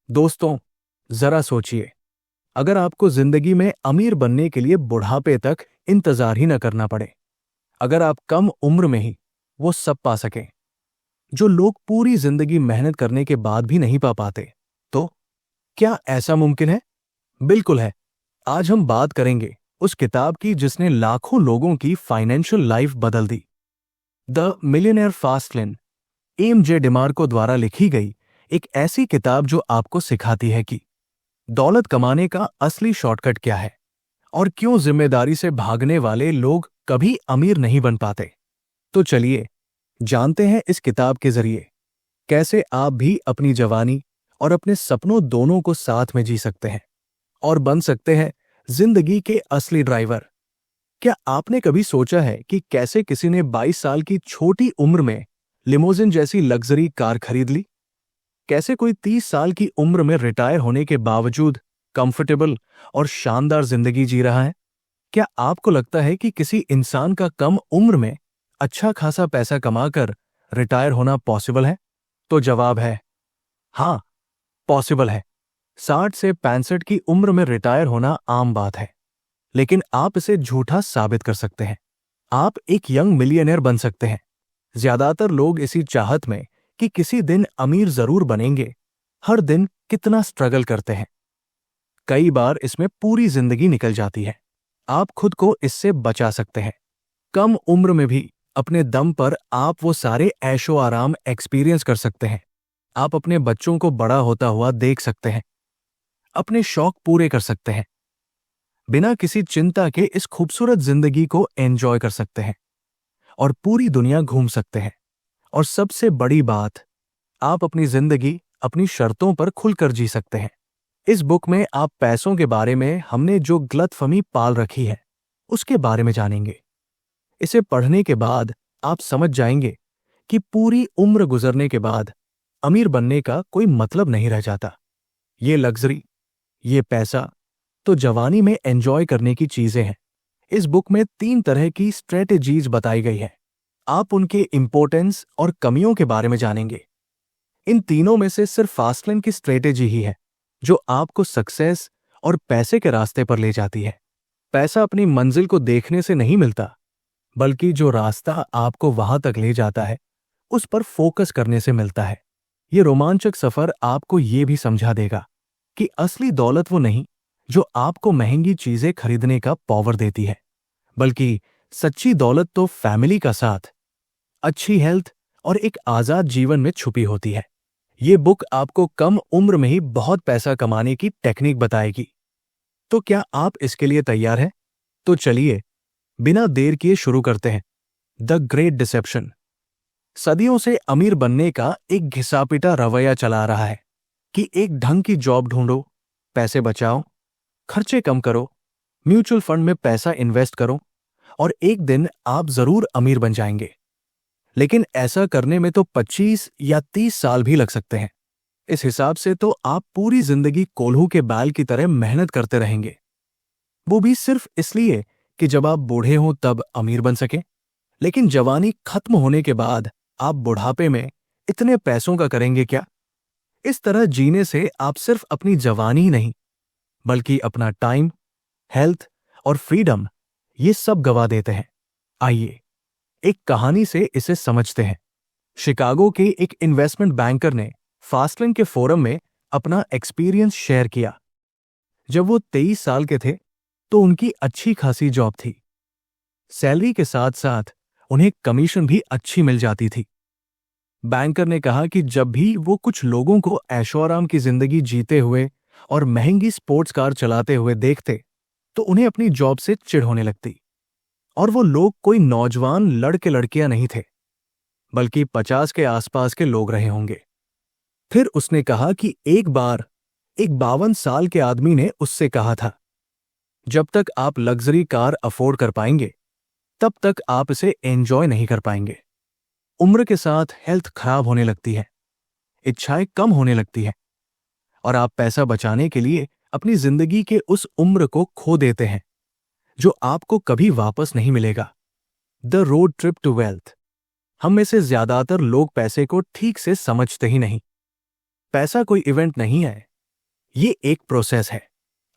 दोस्तों, जरा सोचिए, अगर आपको जिंदगी में अमीर बनने के लिए बुढ़ापे तक इंतजार ही न करना पड़े, अगर आप कम उम्र में ही वो सब पा सकें जो लोग पूरी जिंदगी मेहनत करने के बाद भी नहीं पा पाते, तो क्या ऐसा मुमकिन है? बिल्कुल है। आज हम बात करेंगे उस किताब की जिसने लाखों लोगों की फाइनेंशियल लाइफ बदल दी। The millionaire fast lane, M J DeMarco द्वारा लिखी गई एक ऐसी किताब जो आपको सिखाती है कि दौलत कमाने का असली शॉर्टकट क्या है और क्यों जिम्मेदारी से भागने वाले लोग कभी अमीर नहीं बन पाते। तो चलिए जानते हैं इस किताब के जरिए कैसे आप भी अपनी जवानी और अपने सपनों दोनों को साथ में जी सकते हैं और बन सकते हैं जिंदगी के असली ड्राइवर। क्या आपने कभी सोचा है कि कैसे किसी ने 22 साल की छोटी उम्र में लिमोजिन जैसी लग्जरी कार खरीद ली? कैसे कोई 30 साल की उम्र में रिटायर होने के बावजूद कंफर्टेबल और शानदार जिंदगी जी रहा है? क्या आपको लगता है कि किसी इंसान का कम उम्र में अच्छा खासा पैसा कमाकर रिटायर होना पॉसिबल है? तो जवाब है हाँ, पॉसिबल है। 60 से 65 की उम्र में रिटायर होना आम बात है, लेकिन आप इसे झूठा साबित कर सकते हैं। आप एक यंग मिलियनेयर बन सकते हैं। ज्यादातर लोग इसी चाहत में कि किसी दिन अमीर जरूर बनेंगे, हर दिन कितना स्ट्रगल करते हैं। कई बार इसमें पूरी जिंदगी निकल जाती है। आप खुद को इससे बचा सकते हैं। कम उम्र में भी अपने दम पर आप वो सारे ऐशो आराम एक्सपीरियंस कर सकते हैं। आप अपने बच्चों को बड़ा होता हुआ देख सकते हैं, अपने शौक पूरे कर सकते हैं, बिना किसी चिंता के इस खूबसूरत जिंदगी को एंजॉय कर सकते हैं और पूरी दुनिया घूम सकते हैं। और सबसे बड़ी बात, आप अपनी जिंदगी अपनी शर्तों पर खुलकर जी सकते हैं। इस बुक में आप पैसों के बारे में हमने जो गलतफहमी पाल रखी है उसके बारे में जानेंगे। इसे पढ़ने के बाद आप समझ जाएंगे कि पूरी उम्र गुजरने के बाद अमीर बनने का कोई मतलब नहीं रह जाता। ये लग्जरी, ये पैसा तो जवानी में एंजॉय करने की चीजें हैं। इस बुक में 3 तरह की स्ट्रेटेजीज बताई गई है। आप उनके इंपॉर्टेंस और कमियों के बारे में जानेंगे। इन तीनों में से सिर्फ फास्टलेन की स्ट्रेटेजी ही है जो आपको सक्सेस और पैसे के रास्ते पर ले जाती है। पैसा अपनी मंजिल को देखने से नहीं मिलता, बल्कि जो रास्ता आपको वहां तक ले जाता है उस पर फोकस करने से मिलता है। ये रोमांचक सफर आपको ये भी समझा देगा कि असली दौलत वो नहीं जो आपको महंगी चीजें खरीदने का पावर देती है, बल्कि सच्ची दौलत तो फैमिली का साथ, अच्छी हेल्थ और एक आजाद जीवन में छुपी होती है। ये बुक आपको कम उम्र में ही बहुत पैसा कमाने की टेक्निक बताएगी। तो क्या आप इसके लिए तैयार हैं? तो चलिए बिना देर किए शुरू करते हैं। The great deception. सदियों से अमीर बनने का एक घिसापिटा रवैया चला रहा है कि एक ढंग की जॉब ढूंढो, पैसे बचाओ, खर्चे कम करो, म्यूचुअल फंड में पैसा इन्वेस्ट करो और एक दिन आप जरूर अमीर बन जाएंगे। लेकिन ऐसा करने में तो 25 या 30 साल भी लग सकते हैं। इस हिसाब से तो आप पूरी जिंदगी कोल्हू के बैल की तरह मेहनत करते रहेंगे, वो भी सिर्फ इसलिए कि जब आप बूढ़े हों तब अमीर बन सकें। लेकिन जवानी खत्म होने के बाद आप बुढ़ापे में इतने पैसों का करेंगे क्या? इस तरह जीने से आप सिर्फ अपनी जवानी ही नहीं, बल्कि अपना टाइम, हेल्थ और फ्रीडम ये सब गवा देते हैं। आइए एक कहानी से इसे समझते हैं। शिकागो के एक इन्वेस्टमेंट बैंकर ने फास्टलेन के फोरम में अपना एक्सपीरियंस शेयर किया। जब वो 23 साल के थे तो उनकी अच्छी खासी जॉब थी। सैलरी के साथ साथ उन्हें कमीशन भी अच्छी मिल जाती थी। बैंकर ने कहा कि जब भी वो कुछ लोगों को ऐशोआराम की जिंदगी जीते हुए और महंगी स्पोर्ट्स कार चलाते हुए देखते तो उन्हें अपनी जॉब से चिढ़ होने लगती। और वो लोग कोई नौजवान लड़के लड़कियां नहीं थे, बल्कि 50 के आसपास के लोग रहे होंगे। फिर उसने कहा कि एक बार एक 52 साल के आदमी ने उससे कहा था, जब तक आप लग्जरी कार अफोर्ड कर पाएंगे तब तक आप इसे एंजॉय नहीं कर पाएंगे। उम्र के साथ हेल्थ खराब होने लगती है, इच्छाएं कम होने लगती हैं और आप पैसा बचाने के लिए अपनी जिंदगी के उस उम्र को खो देते हैं जो आपको कभी वापस नहीं मिलेगा। The road trip to wealth. हम में से ज्यादातर लोग पैसे को ठीक से समझते ही नहीं। पैसा कोई इवेंट नहीं है ये एक प्रोसेस है।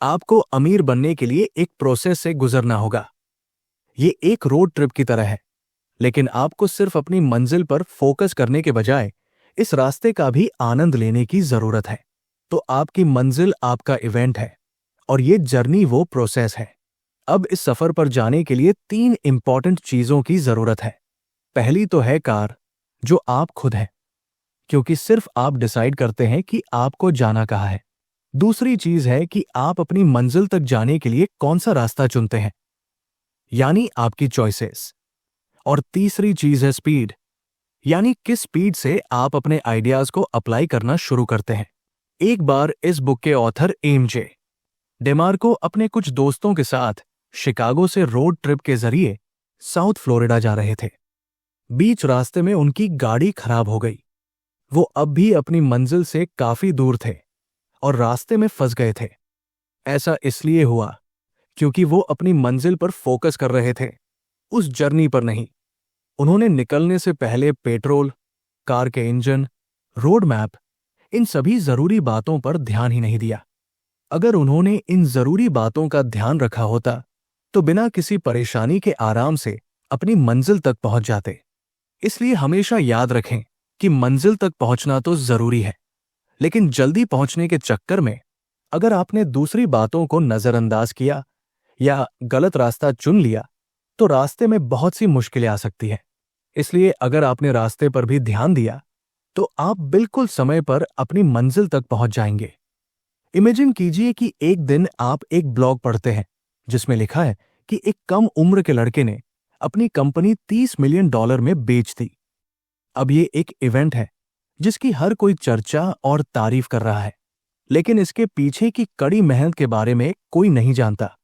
आपको अमीर बनने के लिए एक प्रोसेस से गुजरना होगा। ये एक रोड ट्रिप की तरह है, लेकिन आपको सिर्फ अपनी मंजिल पर फोकस करने के बजाय इस रास्ते का भी आनंद लेने की जरूरत है। तो आपकी मंजिल आपका इवेंट है और ये जर्नी वो प्रोसेस है। अब इस सफर पर जाने के लिए 3 इंपॉर्टेंट चीजों की जरूरत है। पहली तो है कार, जो आप खुद हैं, क्योंकि सिर्फ आप डिसाइड करते हैं कि आपको जाना कहाँ है। दूसरी चीज है कि आप अपनी मंजिल तक जाने के लिए कौन सा रास्ता चुनते हैं, यानी आपकी चॉइसेस। और तीसरी चीज है स्पीड, यानी किस स्पीड से आप अपने आइडियाज को अप्लाई करना शुरू करते हैं। एक बार इस बुक के ऑथर एमजे डेमार्को अपने कुछ दोस्तों के साथ शिकागो से रोड ट्रिप के जरिए साउथ फ्लोरिडा जा रहे थे। बीच रास्ते में उनकी गाड़ी खराब हो गई। वो अब भी अपनी मंजिल से काफी दूर थे और रास्ते में फंस गए थे। ऐसा इसलिए हुआ क्योंकि वो अपनी मंजिल पर फोकस कर रहे थे, उस जर्नी पर नहीं। उन्होंने निकलने से पहले पेट्रोल, कार के इंजन, रोड मैप, इन सभी जरूरी बातों पर ध्यान ही नहीं दिया। अगर उन्होंने इन जरूरी बातों का ध्यान रखा होता तो बिना किसी परेशानी के आराम से अपनी मंजिल तक पहुंच जाते। इसलिए हमेशा याद रखें कि मंजिल तक पहुंचना तो जरूरी है, लेकिन जल्दी पहुंचने के चक्कर में अगर आपने दूसरी बातों को नजरअंदाज किया या गलत रास्ता चुन लिया तो रास्ते में बहुत सी मुश्किलें आ सकती हैं। इसलिए अगर आपने रास्ते पर भी ध्यान दिया तो आप बिल्कुल समय पर अपनी मंजिल तक पहुंच जाएंगे। इमेजिन कीजिए कि एक दिन आप एक ब्लॉग पढ़ते हैं जिसमें लिखा है कि एक कम उम्र के लड़के ने अपनी कंपनी $30 मिलियन में बेच दी। अब ये एक इवेंट है जिसकी हर कोई चर्चा और तारीफ कर रहा है, लेकिन इसके पीछे की कड़ी मेहनत के बारे में कोई नहीं जानता।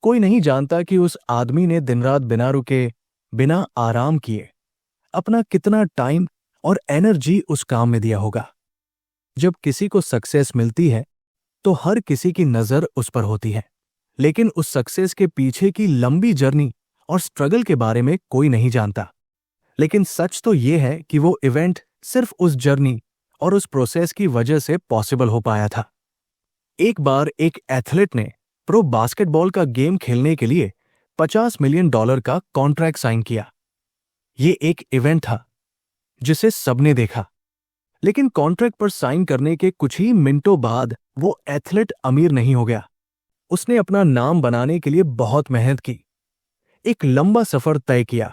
कोई नहीं जानता कि उस आदमी ने दिन रात बिना रुके, बिना आराम किए अपना कितना टाइम और एनर्जी उस काम में दिया होगा। जब किसी को सक्सेस मिलती है तो हर किसी की नजर उस पर होती है, लेकिन उस सक्सेस के पीछे की लंबी जर्नी और स्ट्रगल के बारे में कोई नहीं जानता। लेकिन सच तो यह है कि वो इवेंट सिर्फ उस जर्नी और उस प्रोसेस की वजह से पॉसिबल हो पाया था। एक बार एक एथलीट ने प्रो बास्केटबॉल का गेम खेलने के लिए $50 मिलियन का कॉन्ट्रैक्ट साइन किया। ये एक इवेंट था जिसे सबने देखा, लेकिन कॉन्ट्रैक्ट पर साइन करने के कुछ ही मिनटों बाद वो एथलीट अमीर नहीं हो गया। उसने अपना नाम बनाने के लिए बहुत मेहनत की, एक लंबा सफर तय किया,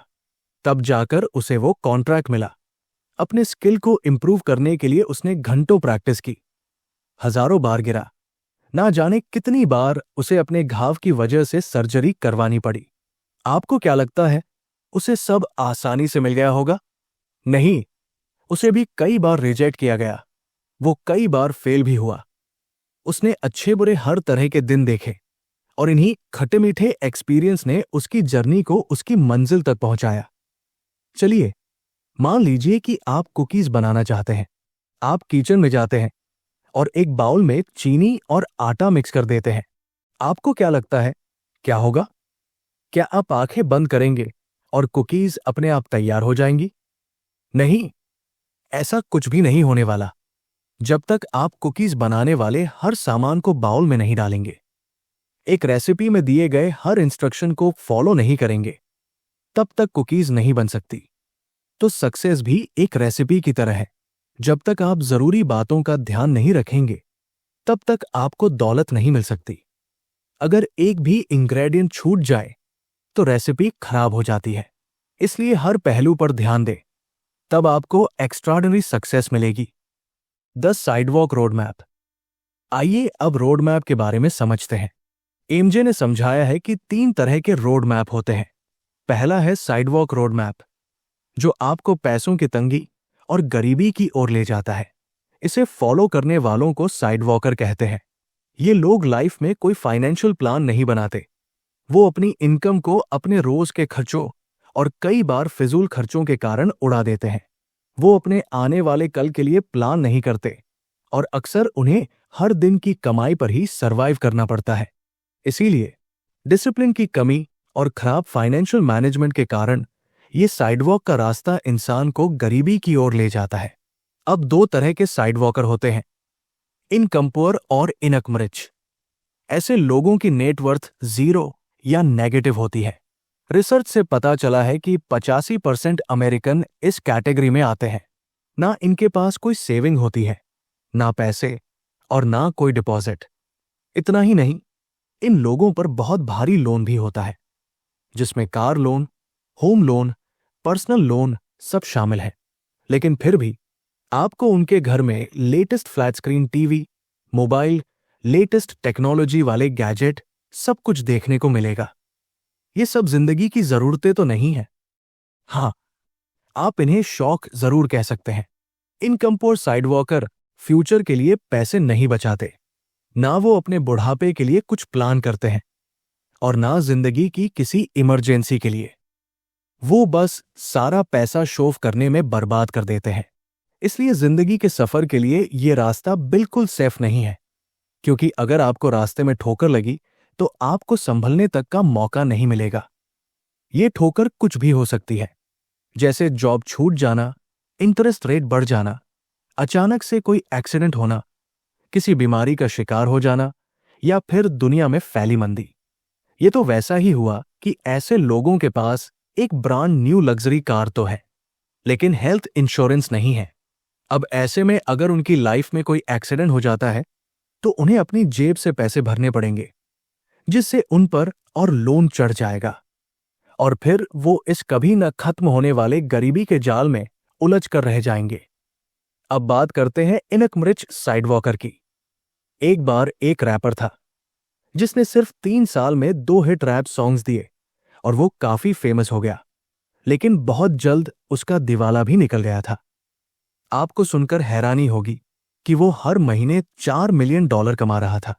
तब जाकर उसे वो कॉन्ट्रैक्ट मिला। अपने स्किल को इंप्रूव करने के लिए उसने घंटों प्रैक्टिस की, हजारों बार गिरा, ना जाने कितनी बार उसे अपने घाव की वजह से सर्जरी करवानी पड़ी। आपको क्या लगता है उसे सब आसानी से मिल गया होगा? नहीं, उसे भी कई बार रिजेक्ट किया गया, वो कई बार फेल भी हुआ। उसने अच्छे बुरे हर तरह के दिन देखे और इन्हीं खट्टे मीठे एक्सपीरियंस ने उसकी जर्नी को उसकी मंजिल तक पहुंचाया। चलिए, मान लीजिए कि आप कुकीज बनाना चाहते हैं। आप किचन में जाते हैं और एक बाउल में चीनी और आटा मिक्स कर देते हैं। आपको क्या लगता है क्या होगा? क्या आप आंखें बंद करेंगे और कुकीज अपने आप तैयार हो जाएंगी? नहीं, ऐसा कुछ भी नहीं होने वाला जब तक आप कुकीज बनाने वाले हर सामान को बाउल में नहीं डालेंगे, एक रेसिपी में दिए गए हर इंस्ट्रक्शन को फॉलो नहीं करेंगे, तब तक कुकीज नहीं बन सकती। तो सक्सेस भी एक रेसिपी की तरह है। जब तक आप जरूरी बातों का ध्यान नहीं रखेंगे, तब तक आपको दौलत नहीं मिल सकती। अगर एक भी इंग्रेडिएंट छूट जाए तो रेसिपी खराब हो जाती है। इसलिए हर पहलू पर ध्यान दें, तब आपको एक्स्ट्राऑर्डिनरी सक्सेस मिलेगी। 10 साइडवॉक रोड मैप। आइए अब रोड मैप के बारे में समझते हैं। एमजे ने समझाया है कि 3 तरह के रोड मैप होते हैं। पहला है साइडवॉक रोड मैप, जो आपको पैसों की तंगी और गरीबी की ओर ले जाता है। इसे फॉलो करने वालों को साइडवॉकर कहते हैं। ये लोग लाइफ में कोई फाइनेंशियल प्लान नहीं बनाते। वो अपनी इनकम को अपने रोज के खर्चों और कई बार फिजूल खर्चों के कारण उड़ा देते हैं। वो अपने आने वाले कल के लिए प्लान नहीं करते और अक्सर उन्हें हर दिन की कमाई पर ही सरवाइव करना पड़ता है। इसीलिए डिसिप्लिन की कमी और खराब फाइनेंशियल मैनेजमेंट के कारण ये साइडवॉक का रास्ता इंसान को गरीबी की ओर ले जाता है। अब 2 तरह के साइडवॉकर होते हैं। इनकम पुअर और इनकम रिच। ऐसे लोगों की नेटवर्थ जीरो या नेगेटिव होती है। रिसर्च से पता चला है कि 85% अमेरिकन इस कैटेगरी में आते हैं। ना इनके पास कोई सेविंग होती है, ना पैसे और ना कोई डिपॉजिट। इतना ही नहीं, इन लोगों पर बहुत भारी लोन भी होता है, जिसमें car loan, home loan, personal loan सब शामिल है। लेकिन फिर भी आपको उनके घर में latest flat screen TV, mobile, latest technology वाले गैजेट सब कुछ देखने को मिलेगा। ये सब जिंदगी की जरूरतें तो नहीं है। हाँ, आप इन्हें शौक जरूर कह सकते हैं। इनकम पुअर साइडवॉकर फ्यूचर के लिए पैसे नहीं बचाते, ना वो अपने बुढ़ापे के लिए कुछ प्लान करते हैं और ना जिंदगी की किसी इमरजेंसी के लिए। वो बस सारा पैसा शोव करने में बर्बाद कर देते हैं। इसलिए जिंदगी के सफर के लिए ये रास्ता बिल्कुल सेफ नहीं है, क्योंकि अगर आपको रास्ते में ठोकर लगी तो आपको संभलने तक का मौका नहीं मिलेगा। ये ठोकर कुछ भी हो सकती है, जैसे जॉब छूट जाना, इंटरेस्ट रेट बढ़ जाना, अचानक से कोई एक्सीडेंट होना, किसी बीमारी का शिकार हो जाना या फिर दुनिया में फैली मंदी। ये तो वैसा ही हुआ कि ऐसे लोगों के पास एक ब्रांड न्यू लग्जरी कार तो है, लेकिन हेल्थ इंश्योरेंस नहीं है। अब ऐसे में अगर उनकी लाइफ में कोई एक्सीडेंट हो जाता है तो उन्हें अपनी जेब से पैसे भरने पड़ेंगे, जिससे उन पर और लोन चढ़ जाएगा और फिर वो इस कभी न खत्म होने वाले गरीबी के जाल में उलझ कर रह जाएंगे। अब बात करते हैं इनकम रिच साइडवॉकर की। एक बार एक रैपर था जिसने सिर्फ 3 साल में 2 हिट रैप सॉन्ग्स दिए और वो काफी फेमस हो गया, लेकिन बहुत जल्द उसका दिवाला भी निकल गया था। आपको सुनकर हैरानी होगी कि वो हर महीने $4 मिलियन कमा रहा था,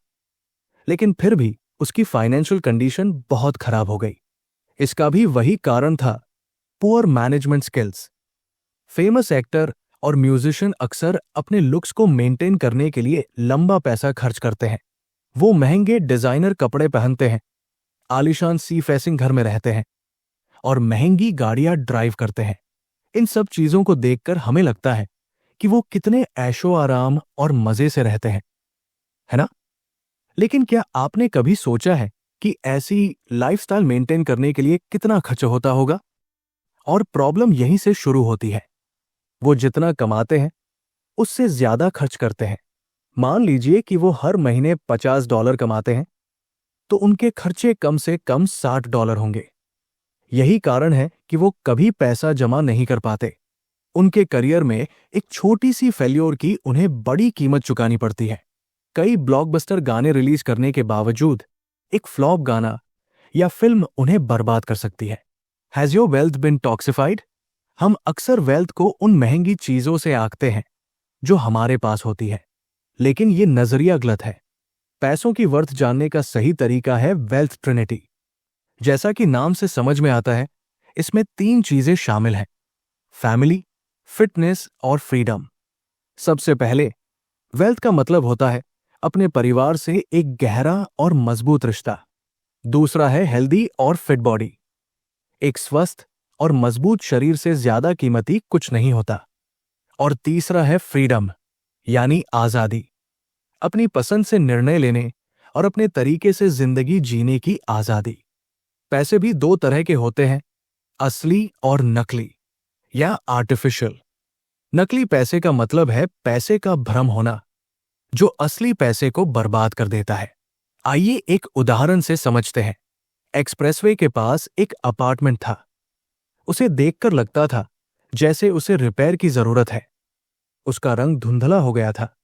लेकिन फिर भी उसकी फाइनेंशियल कंडीशन बहुत खराब हो गई। इसका भी वही कारण था, poor management skills. Famous actor और म्यूजिशियन अक्सर अपने लुक्स को मेंटेन करने के लिए लंबा पैसा खर्च करते हैं। वो महंगे डिजाइनर कपड़े पहनते हैं, आलीशान सी फेसिंग घर में रहते हैं और महंगी गाड़ियां ड्राइव करते हैं। इन सब चीजों को देखकर हमें लगता है कि वो कितने ऐशो आराम और मजे से रहते हैं, है ना? लेकिन क्या आपने कभी सोचा है कि ऐसी लाइफस्टाइल मेंटेन करने के लिए कितना खर्च होता होगा? और प्रॉब्लम यहीं से शुरू होती है। वो जितना कमाते हैं उससे ज्यादा खर्च करते हैं। मान लीजिए कि वो हर महीने $50 कमाते हैं, तो उनके खर्चे कम से कम $60 होंगे। यही कारण है कि वो कभी पैसा जमा नहीं कर पाते। उनके करियर में एक छोटी सी फेल्योर की उन्हें बड़ी कीमत चुकानी पड़ती है। कई ब्लॉकबस्टर गाने रिलीज करने के बावजूद एक फ्लॉप गाना या फिल्म उन्हें बर्बाद कर सकती है। हैज योर वेल्थ बिन टॉक्सिफाइड? हम अक्सर वेल्थ को उन महंगी चीजों से आंकते हैं जो हमारे पास होती है, लेकिन ये नजरिया गलत है। पैसों की वर्थ जानने का सही तरीका है वेल्थ ट्रिनिटी। जैसा कि नाम से समझ में आता है, इसमें 3 चीजें शामिल हैं: फैमिली, फिटनेस और फ्रीडम। सबसे पहले, वेल्थ का मतलब होता है अपने परिवार से एक गहरा और मजबूत रिश्ता। दूसरा है हेल्दी और फिट बॉडी। एक स्वस्थ और मजबूत शरीर से ज्यादा कीमती कुछ नहीं होता। और तीसरा है फ्रीडम, यानी आजादी। अपनी पसंद से निर्णय लेने और अपने तरीके से जिंदगी जीने की आजादी। पैसे भी 2 तरह के होते हैं, असली और नकली या आर्टिफिशियल। नकली पैसे का मतलब है पैसे का भ्रम होना, जो असली पैसे को बर्बाद कर देता है। आइए एक उदाहरण से समझते हैं। एक्सप्रेसवे के पास एक अपार्टमेंट था। उसे देखकर लगता था जैसे उसे रिपेयर की जरूरत है। उसका रंग धुंधला हो गया था,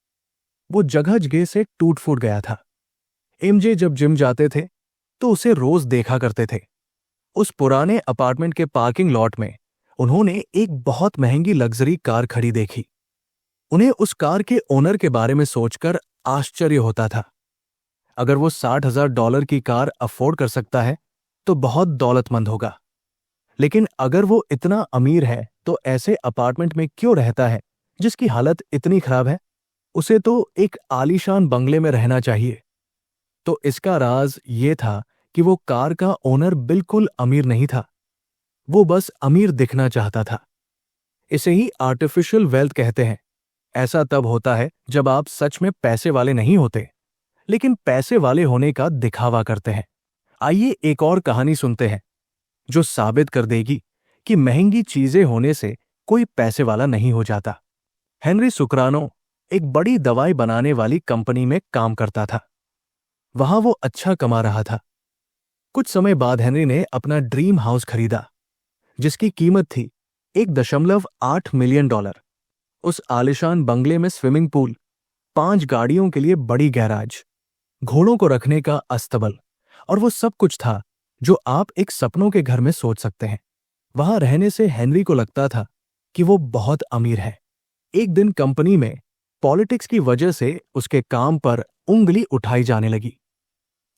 वो जगह जगह से टूट फूट गया था। एमजे जब जिम जाते थे तो उसे रोज देखा करते थे। उस पुराने अपार्टमेंट के पार्किंग लॉट में उन्होंने एक बहुत महंगी लग्जरी कार खड़ी देखी। उन्हें उस कार के ओनर के बारे में सोचकर आश्चर्य होता था। अगर वो $60,000 की कार अफोर्ड कर सकता है तो बहुत दौलतमंद होगा, लेकिन अगर वो इतना अमीर है तो ऐसे अपार्टमेंट में क्यों रहता है जिसकी हालत इतनी खराब है? उसे तो एक आलीशान बंगले में रहना चाहिए। तो इसका राज ये था कि वो कार का ओनर बिल्कुल अमीर नहीं था, वो बस अमीर दिखना चाहता था। इसे ही आर्टिफिशियल वेल्थ कहते हैं, ऐसा तब होता है जब आप सच में पैसे वाले नहीं होते, लेकिन पैसे वाले होने का दिखावा करते हैं। आइए एक और कहानी सुनते हैं जो साबित कर देगी कि महंगी चीजें होने से कोई पैसे वाला नहीं हो जाता। हेनरी सुकरानो एक बड़ी दवाई बनाने वाली कंपनी में काम करता था। वहां वो अच्छा कमा रहा था। कुछ समय बाद हेनरी ने अपना ड्रीम हाउस खरीदा, जिसकी कीमत थी $1.8 मिलियन। उस आलिशान बंगले में स्विमिंग पूल, 5 गाड़ियों के लिए बड़ी गैराज, घोड़ों को रखने का अस्तबल और वो सब कुछ था जो आप एक सपनों के घर में सोच सकते हैं। वहां रहने से हेनरी को लगता था कि वो बहुत अमीर है। एक दिन कंपनी में पॉलिटिक्स की वजह से उसके काम पर उंगली उठाई जाने लगी।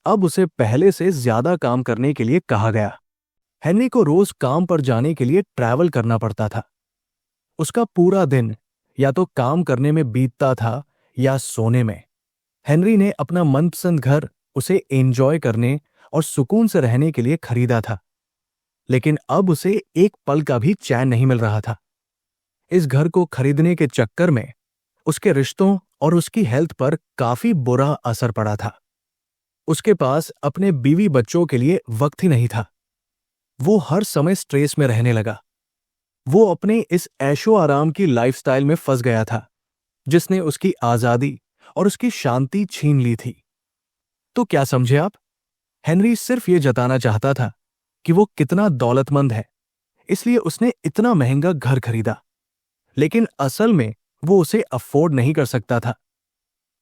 अब उसे पहले से ज्यादा काम करने के लिए कहा गया। हेनरी को रोज काम पर जाने के लिए ट्रैवल करना पड़ता था। उसका पूरा दिन या तो काम करने में बीतता था या सोने में। हेनरी ने अपना मनपसंद घर उसे एंजॉय करने और सुकून से रहने के लिए खरीदा था, लेकिन अब उसे एक पल का भी चैन नहीं मिल रहा था। इस घर को खरीदने के चक्कर में उसके रिश्तों और उसकी हेल्थ पर काफी बुरा असर पड़ा था। उसके पास अपने बीवी बच्चों के लिए वक्त ही नहीं था। वो हर समय स्ट्रेस में रहने लगा। वो अपने इस ऐशो आराम की लाइफस्टाइल में फंस गया था, जिसने उसकी आजादी और उसकी शांति छीन ली थी। तो क्या समझे आप? हेनरी सिर्फ ये जताना चाहता था कि वो कितना दौलतमंद है, इसलिए उसने इतना महंगा घर खरीदा, लेकिन असल में वो उसे अफोर्ड नहीं कर सकता था।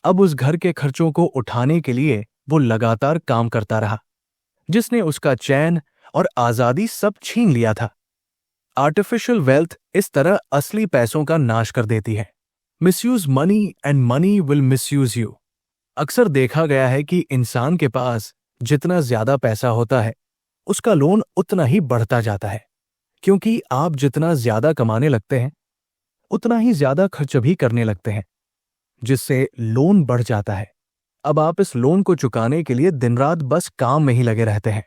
अब उस घर के खर्चों को उठाने के लिए वो लगातार काम करता रहा, जिसने उसका चैन और आजादी सब छीन लिया था। आर्टिफिशियल वेल्थ इस तरह असली पैसों का नाश कर देती है। Misuse money and money will misuse you. अक्सर देखा गया है कि इंसान के पास जितना ज्यादा पैसा होता है, उसका लोन उतना ही बढ़ता जाता है, क्योंकि आप जितना ज्यादा कमाने लगते हैं, उतना ही ज्यादा खर्च भी करने लगते हैं, जिससे लोन बढ़ जाता है। अब आप इस लोन को चुकाने के लिए दिन रात बस काम में ही लगे रहते हैं।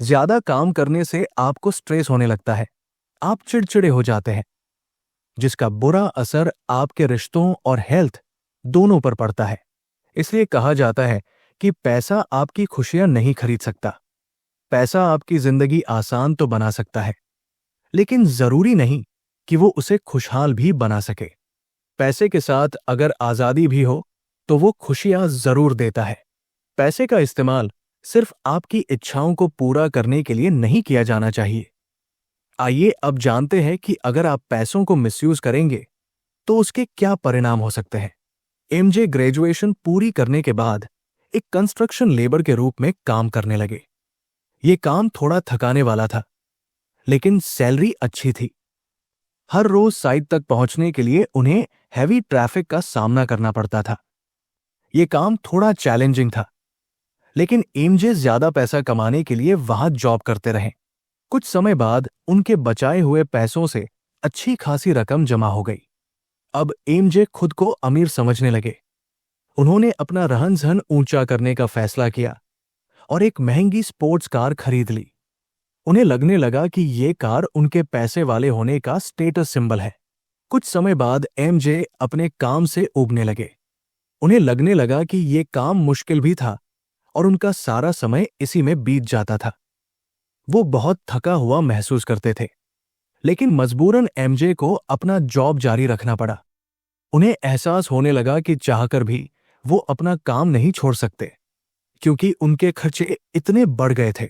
ज्यादा काम करने से आपको स्ट्रेस होने लगता है, आप चिड़चिड़े हो जाते हैं, जिसका बुरा असर आपके रिश्तों और हेल्थ दोनों पर पड़ता है। इसलिए कहा जाता है कि पैसा आपकी खुशियां नहीं खरीद सकता। पैसा आपकी जिंदगी आसान तो बना सकता है, लेकिन जरूरी नहीं कि वो उसे खुशहाल भी बना सके। पैसे के साथ अगर आजादी भी हो तो वो खुशियां जरूर देता है। पैसे का इस्तेमाल सिर्फ आपकी इच्छाओं को पूरा करने के लिए नहीं किया जाना चाहिए। आइए अब जानते हैं कि अगर आप पैसों को मिसयूज करेंगे तो उसके क्या परिणाम हो सकते हैं। एमजे ग्रेजुएशन पूरी करने के बाद एक कंस्ट्रक्शन लेबर के रूप में काम करने लगे। ये काम थोड़ा थकाने वाला था, लेकिन सैलरी अच्छी थी। हर रोज साइट तक पहुंचने के लिए उन्हें हैवी ट्रैफिक का सामना करना पड़ता था। ये काम थोड़ा चैलेंजिंग था, लेकिन एमजे ज्यादा पैसा कमाने के लिए वहां जॉब करते रहे। कुछ समय बाद उनके बचाए हुए पैसों से अच्छी खासी रकम जमा हो गई। अब एमजे खुद को अमीर समझने लगे। उन्होंने अपना रहन सहन ऊंचा करने का फैसला किया और एक महंगी स्पोर्ट्स कार खरीद ली। उन्हें लगने लगा कि ये कार उनके पैसे वाले होने का स्टेटस सिंबल है। कुछ समय बाद एमजे अपने काम से ऊबने लगे। उन्हें लगने लगा कि ये काम मुश्किल भी था और उनका सारा समय इसी में बीत जाता था। वो बहुत थका हुआ महसूस करते थे, लेकिन मजबूरन एमजे को अपना जॉब जारी रखना पड़ा। उन्हें एहसास होने लगा कि चाहकर भी वो अपना काम नहीं छोड़ सकते, क्योंकि उनके खर्चे इतने बढ़ गए थे।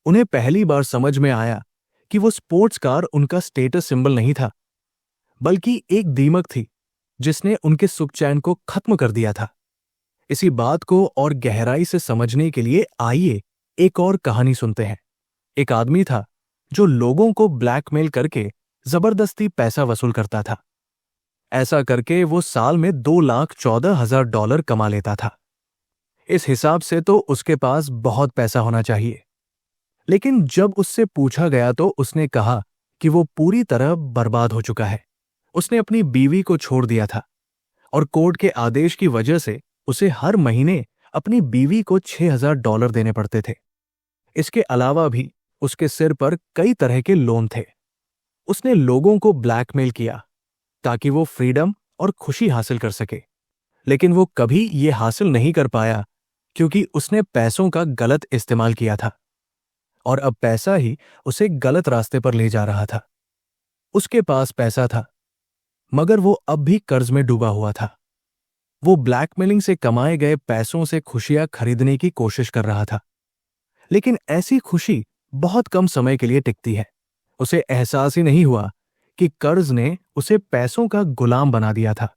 उन्हें पहली बार समझ में आया कि वो स्पोर्ट्स कार उनका स्टेटस सिंबल नहीं था, बल्कि एक दीमक थी जिसने उनके सुख चैन को खत्म कर दिया था। इसी बात को और गहराई से समझने के लिए आइए एक और कहानी सुनते हैं। एक आदमी था जो लोगों को ब्लैकमेल करके जबरदस्ती पैसा वसूल करता था। ऐसा करके वो साल में $2,14,000 कमा लेता था। इस हिसाब से तो उसके पास बहुत पैसा होना चाहिए, लेकिन जब उससे पूछा गया तो उसने कहा कि वो पूरी तरह बर्बाद हो चुका है। उसने अपनी बीवी को छोड़ दिया था और कोर्ट के आदेश की वजह से उसे हर महीने अपनी बीवी को $6,000 देने पड़ते थे। इसके अलावा भी उसके सिर पर कई तरह के लोन थे। उसने लोगों को ब्लैकमेल किया ताकि वो फ्रीडम और खुशी हासिल कर सके। लेकिन वो कभी ये हासिल नहीं कर पाया क्योंकि उसने पैसों का गलत इस्तेमाल किया था और अब पैसा ही उसे गलत रास्ते पर ले जा रहा था। उसके पास पैसा था, मगर वो अब भी कर्ज में डूबा हुआ था। वो ब्लैकमेलिंग से कमाए गए पैसों से खुशियां खरीदने की कोशिश कर रहा था, लेकिन ऐसी खुशी बहुत कम समय के लिए टिकती है। उसे एहसास ही नहीं हुआ कि कर्ज ने उसे पैसों का गुलाम बना दिया था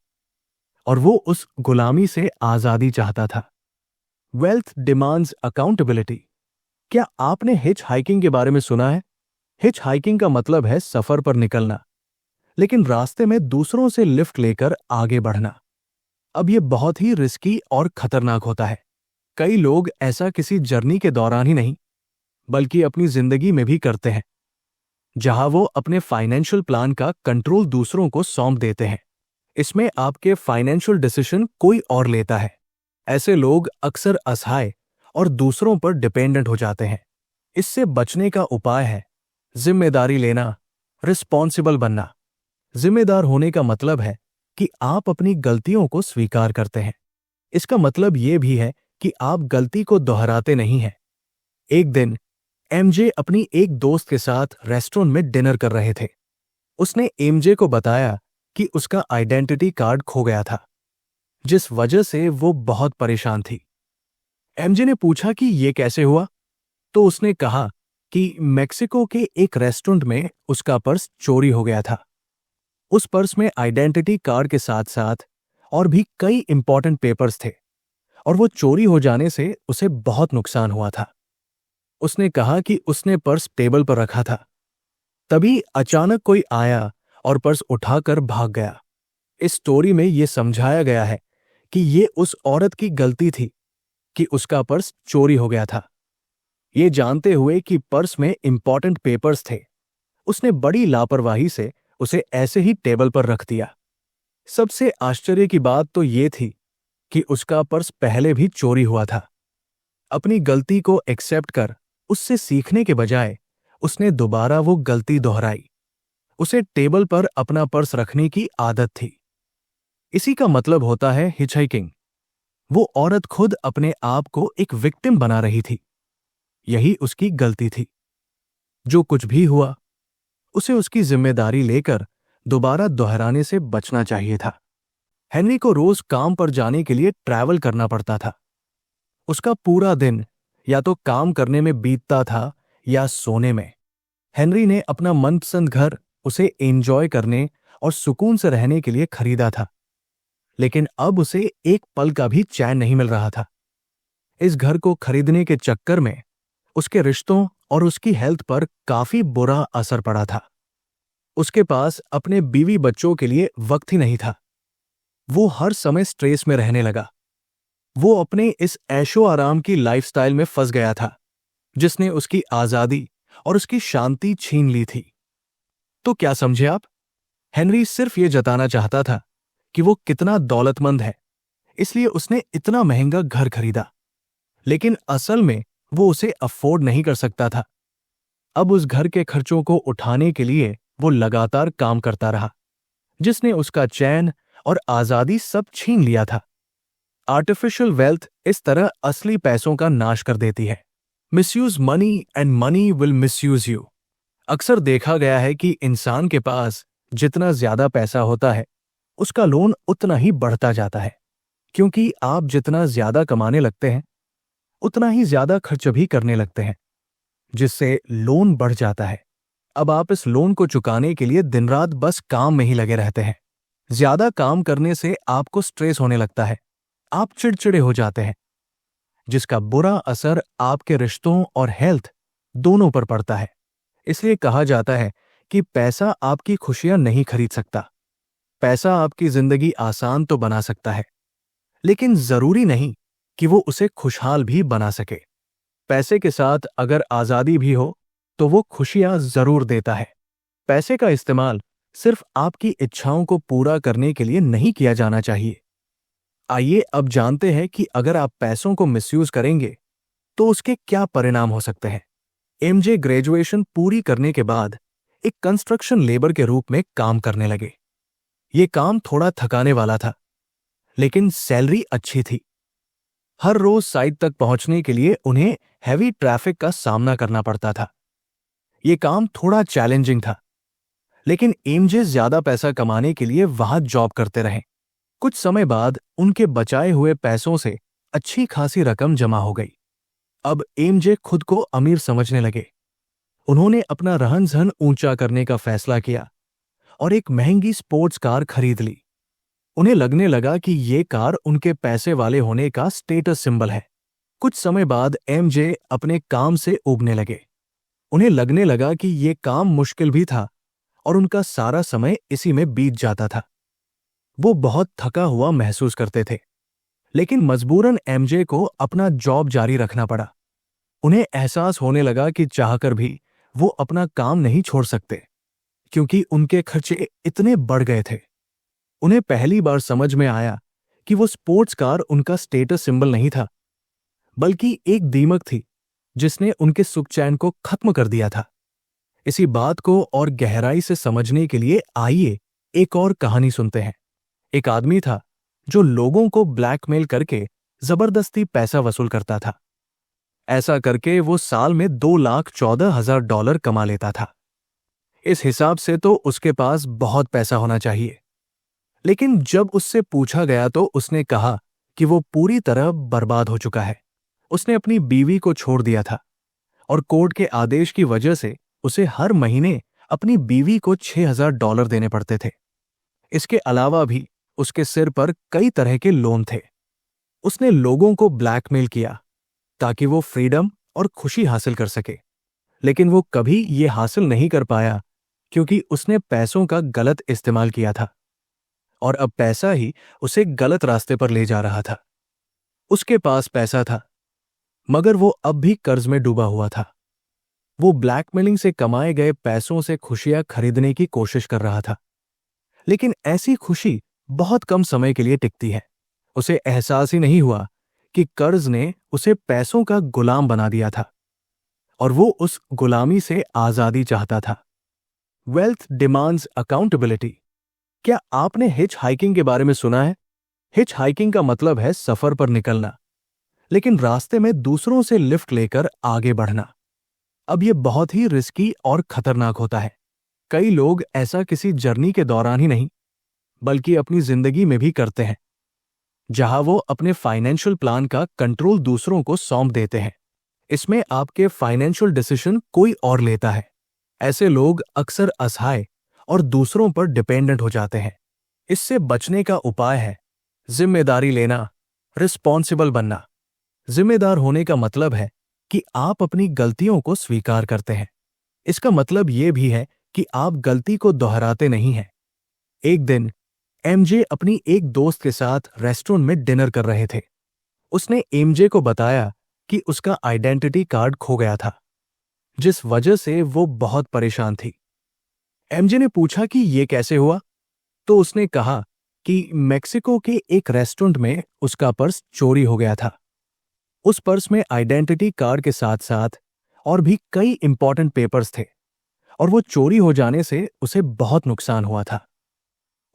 और वो उस गुलामी से आजादी चाहता था। Wealth demands accountability. क्या आपने हिच हाइकिंग के बारे में सुना है? हिच हाइकिंग का मतलब है सफर पर निकलना, लेकिन रास्ते में दूसरों से लिफ्ट लेकर आगे बढ़ना। अब यह बहुत ही रिस्की और खतरनाक होता है। कई लोग ऐसा किसी जर्नी के दौरान ही नहीं, बल्कि अपनी जिंदगी में भी करते हैं, जहां वो अपने फाइनेंशियल प्लान का कंट्रोल दूसरों को सौंप देते हैं। इसमें आपके फाइनेंशियल डिसीजन कोई और लेता है। ऐसे लोग अक्सर असहाय और दूसरों पर डिपेंडेंट हो जाते हैं। इससे बचने का उपाय है जिम्मेदारी लेना, रिस्पॉन्सिबल बनना। जिम्मेदार होने का मतलब है कि आप अपनी गलतियों को स्वीकार करते हैं। इसका मतलब यह भी है कि आप गलती को दोहराते नहीं हैं। एक दिन एमजे अपनी एक दोस्त के साथ रेस्टोरेंट में डिनर कर रहे थे। उसने एमजे को बताया कि उसका आइडेंटिटी कार्ड खो गया था, जिस वजह से वो बहुत परेशान थी। एमजे ने पूछा कि यह कैसे हुआ, तो उसने कहा कि मेक्सिको के एक रेस्टोरेंट में उसका पर्स चोरी हो गया था। उस पर्स में आइडेंटिटी कार्ड के साथ साथ और भी कई इंपॉर्टेंट पेपर्स थे और वो चोरी हो जाने से उसे बहुत नुकसान हुआ था। उसने कहा कि उसने पर्स टेबल पर रखा था, तभी अचानक कोई आया और पर्स उठाकर भाग गया। इस स्टोरी में यह समझाया गया है कि ये उस औरत की गलती थी कि उसका पर्स चोरी हो गया था। ये जानते हुए कि पर्स में इंपॉर्टेंट पेपर्स थे, उसने बड़ी लापरवाही से उसे ऐसे ही टेबल पर रख दिया। सबसे आश्चर्य की बात तो ये थी कि उसका पर्स पहले भी चोरी हुआ था। अपनी गलती को एक्सेप्ट कर उससे सीखने के बजाय उसने दोबारा वो गलती दोहराई। उसे टेबल पर अपना पर्स रखने की आदत थी। इसी का मतलब होता है हिचहाइकिंग। वो औरत खुद अपने आप को एक विक्टिम बना रही थी। यही उसकी गलती थी। जो कुछ भी हुआ, उसे उसकी जिम्मेदारी लेकर दोबारा दोहराने से बचना चाहिए था। हेनरी को रोज काम पर जाने के लिए ट्रैवल करना पड़ता था। उसका पूरा दिन या तो काम करने में बीतता था या सोने में। हेनरी ने अपना मनपसंद घर उसे एंजॉय करने और सुकून से रहने के लिए खरीदा था, लेकिन अब उसे एक पल का भी चैन नहीं मिल रहा था। इस घर को खरीदने के चक्कर में उसके रिश्तों और उसकी हेल्थ पर काफी बुरा असर पड़ा था। उसके पास अपने बीवी बच्चों के लिए वक्त ही नहीं था। वो हर समय स्ट्रेस में रहने लगा। वो अपने इस ऐशो आराम की लाइफस्टाइल में फंस गया था, जिसने उसकी आजादी और उसकी शांति छीन ली थी। तो क्या समझे आप? हेनरी सिर्फ ये जताना चाहता था कि वो कितना दौलतमंद है, इसलिए उसने इतना महंगा घर खरीदा, लेकिन असल में वो उसे अफोर्ड नहीं कर सकता था। अब उस घर के खर्चों को उठाने के लिए वो लगातार काम करता रहा, जिसने उसका चैन और आजादी सब छीन लिया था। आर्टिफिशियल वेल्थ इस तरह असली पैसों का नाश कर देती है। Misuse money and money will misuse you. अक्सर देखा गया है कि इंसान के पास जितना ज्यादा पैसा होता है, उसका लोन उतना ही बढ़ता जाता है, क्योंकि आप जितना ज्यादा कमाने लगते हैं, उतना ही ज्यादा खर्च भी करने लगते हैं, जिससे लोन बढ़ जाता है। अब आप इस लोन को चुकाने के लिए दिन रात बस काम में ही लगे रहते हैं। ज्यादा काम करने से आपको स्ट्रेस होने लगता है, आप चिड़चिड़े हो जाते हैं, जिसका बुरा असर आपके रिश्तों और हेल्थ दोनों पर पड़ता है। इसलिए कहा जाता है कि पैसा आपकी खुशियां नहीं खरीद सकता। पैसा आपकी जिंदगी आसान तो बना सकता है, लेकिन जरूरी नहीं कि वो उसे खुशहाल भी बना सके। पैसे के साथ अगर आजादी भी हो, तो वो खुशियां जरूर देता है। पैसे का इस्तेमाल सिर्फ आपकी इच्छाओं को पूरा करने के लिए नहीं किया जाना चाहिए। आइए अब जानते हैं कि अगर आप पैसों को मिसयूज करेंगे तो उसके क्या परिणाम हो सकते हैं। एमजे ग्रेजुएशन पूरी करने के बाद एक कंस्ट्रक्शन लेबर के रूप में काम करने लगे। ये काम थोड़ा थकाने वाला था, लेकिन सैलरी अच्छी थी। हर रोज साइट तक पहुंचने के लिए उन्हें हैवी ट्रैफिक का सामना करना पड़ता था। ये काम थोड़ा चैलेंजिंग था, लेकिन एमजे ज्यादा पैसा कमाने के लिए वहां जॉब करते रहे। कुछ समय बाद उनके बचाए हुए पैसों से अच्छी खासी रकम जमा हो गई। अब एमजे खुद को अमीर समझने लगे। उन्होंने अपना रहन-सहन ऊंचा करने का फैसला किया और एक महंगी स्पोर्ट्स कार खरीद ली। उन्हें लगने लगा कि ये कार उनके पैसे वाले होने का स्टेटस सिंबल है। कुछ समय बाद एमजे अपने काम से ऊबने लगे। उन्हें लगने लगा कि ये काम मुश्किल भी था और उनका सारा समय इसी में बीत जाता था। वो बहुत थका हुआ महसूस करते थे, लेकिन मजबूरन एमजे को अपना जॉब जारी रखना पड़ा। उन्हें एहसास होने लगा कि चाहकर भी वो अपना काम नहीं छोड़ सकते, क्योंकि उनके खर्चे इतने बढ़ गए थे। उन्हें पहली बार समझ में आया कि वो स्पोर्ट्स कार उनका स्टेटस सिंबल नहीं था, बल्कि एक दीमक थी जिसने उनके सुख चैन को खत्म कर दिया था। इसी बात को और गहराई से समझने के लिए आइए एक और कहानी सुनते हैं। एक आदमी था जो लोगों को ब्लैकमेल करके जबरदस्ती पैसा वसूल करता था। ऐसा करके वो साल में $2,14,000 कमा लेता था। इस हिसाब से तो उसके पास बहुत पैसा होना चाहिए, लेकिन जब उससे पूछा गया तो उसने कहा कि वो पूरी तरह बर्बाद हो चुका है। उसने अपनी बीवी को छोड़ दिया था और कोर्ट के आदेश की वजह से उसे हर महीने अपनी बीवी को $6,000 देने पड़ते थे। इसके अलावा भी उसके सिर पर कई तरह के लोन थे। उसने लोगों को ब्लैकमेल किया ताकि वो फ्रीडम और खुशी हासिल कर सके, लेकिन वो कभी ये हासिल नहीं कर पाया क्योंकि उसने पैसों का गलत इस्तेमाल किया था और अब पैसा ही उसे गलत रास्ते पर ले जा रहा था। उसके पास पैसा था, मगर वो अब भी कर्ज में डूबा हुआ था। वो ब्लैकमेलिंग से कमाए गए पैसों से खुशियां खरीदने की कोशिश कर रहा था, लेकिन ऐसी खुशी बहुत कम समय के लिए टिकती है। उसे एहसास ही नहीं हुआ कि कर्ज ने उसे पैसों का गुलाम बना दिया था और वो उस गुलामी से आजादी चाहता था। Wealth demands accountability. क्या आपने हिच हाइकिंग के बारे में सुना है? हिच हाइकिंग का मतलब है सफर पर निकलना, लेकिन रास्ते में दूसरों से लिफ्ट लेकर आगे बढ़ना। अब यह बहुत ही रिस्की और खतरनाक होता है। कई लोग ऐसा किसी जर्नी के दौरान ही नहीं, बल्कि अपनी जिंदगी में भी करते हैं, जहां वो अपने फाइनेंशियल प्लान का कंट्रोल दूसरों को सौंप देते हैं। इसमें आपके फाइनेंशियल डिसीजन कोई और लेता है। ऐसे लोग अक्सर असहाय और दूसरों पर डिपेंडेंट हो जाते हैं। इससे बचने का उपाय है जिम्मेदारी लेना, रिस्पॉन्सिबल बनना। जिम्मेदार होने का मतलब है कि आप अपनी गलतियों को स्वीकार करते हैं। इसका मतलब यह भी है कि आप गलती को दोहराते नहीं हैं। एक दिन एमजे अपनी एक दोस्त के साथ रेस्टोरेंट में डिनर कर रहे थे। उसने एमजे को बताया कि उसका आइडेंटिटी कार्ड खो गया था, जिस वजह से वो बहुत परेशान थी। एमजे ने पूछा कि यह कैसे हुआ, तो उसने कहा कि मेक्सिको के एक रेस्टोरेंट में उसका पर्स चोरी हो गया था। उस पर्स में आइडेंटिटी कार्ड के साथ साथ और भी कई इंपॉर्टेंट पेपर्स थे और वो चोरी हो जाने से उसे बहुत नुकसान हुआ था।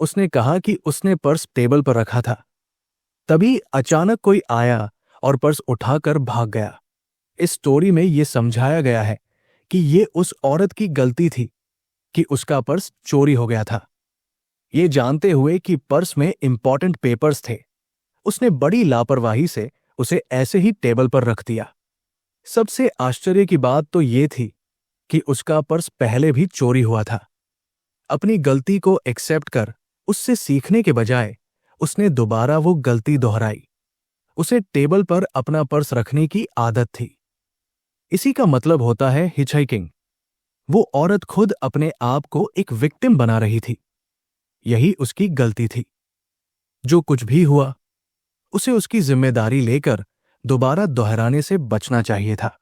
उसने कहा कि उसने पर्स टेबल पर रखा था, तभी अचानक कोई आया और पर्स उठाकर भाग गया। इस स्टोरी में यह समझाया गया है कि ये उस औरत की गलती थी कि उसका पर्स चोरी हो गया था। ये जानते हुए कि पर्स में इंपॉर्टेंट पेपर्स थे, उसने बड़ी लापरवाही से उसे ऐसे ही टेबल पर रख दिया। सबसे आश्चर्य की बात तो ये थी कि उसका पर्स पहले भी चोरी हुआ था। अपनी गलती को एक्सेप्ट कर उससे सीखने के बजाय उसने दोबारा वो गलती दोहराई। उसे टेबल पर अपना पर्स रखने की आदत थी। इसी का मतलब होता है हिचहाइकिंग। वो औरत खुद अपने आप को एक विक्टिम बना रही थी। यही उसकी गलती थी। जो कुछ भी हुआ, उसे उसकी जिम्मेदारी लेकर दोबारा दोहराने से बचना चाहिए था।